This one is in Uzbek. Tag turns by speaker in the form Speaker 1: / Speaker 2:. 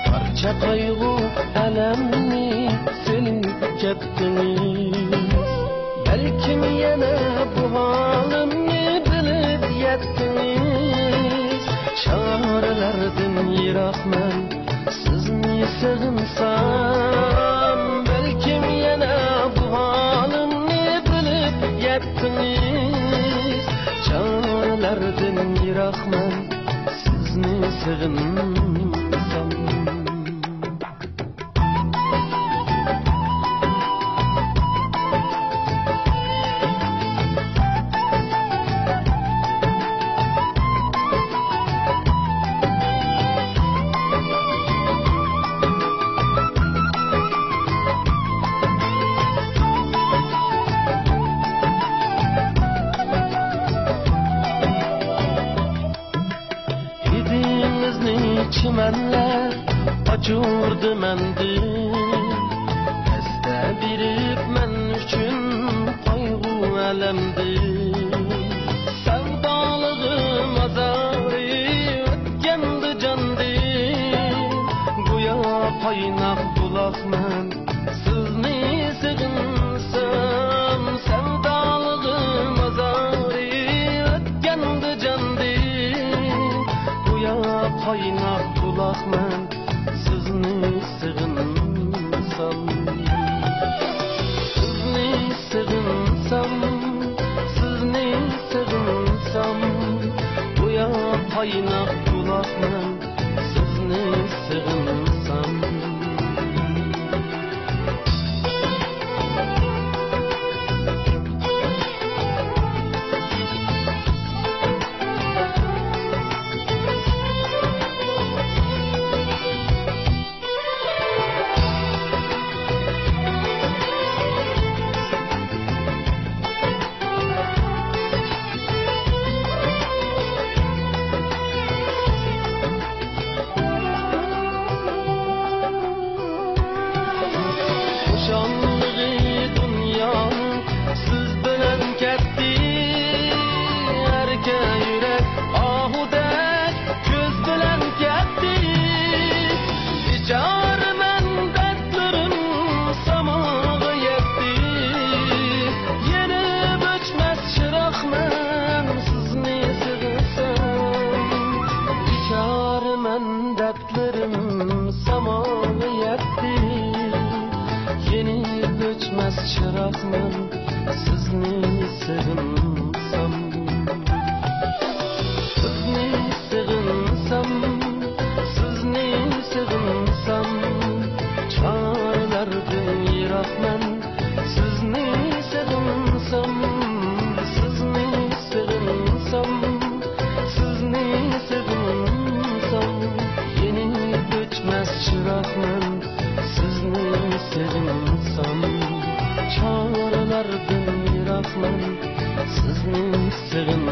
Speaker 1: Parça kaygı elemni silip kettiniz. Belkim yana bu halimni bilip yettiniz. Şarlardan yirakman sizni sığınsam. Belkim yana bu halimni bilip yettiniz. Şarlardan yirakman sizni sığınsam. Çimenler acurdu mendim. Esde birip men üçün kaygı elemdi. Sevdalığım azarı ötkendi candim. Guya paynak bulakmen sizni sığınsam. Sevdalığım azarı ötkendi candim. Guya paynak bulakman sizni sığınsam. Sizni sığınsam, sizni sığınsam. Buya paynak bulakman sizni sığınsam. Dertlerim samalı yetti. Yeni göçmez çırağımın sizni sığınsam. Sizni sığınsam, sizni sığınsam. Çağlardan yirakman sizni sığınsam. Sizni sığınsam, sizni sığınsam. Göçmez çırağımın sizni sığınsam. Çağlardan yirakman sizni sığınsam.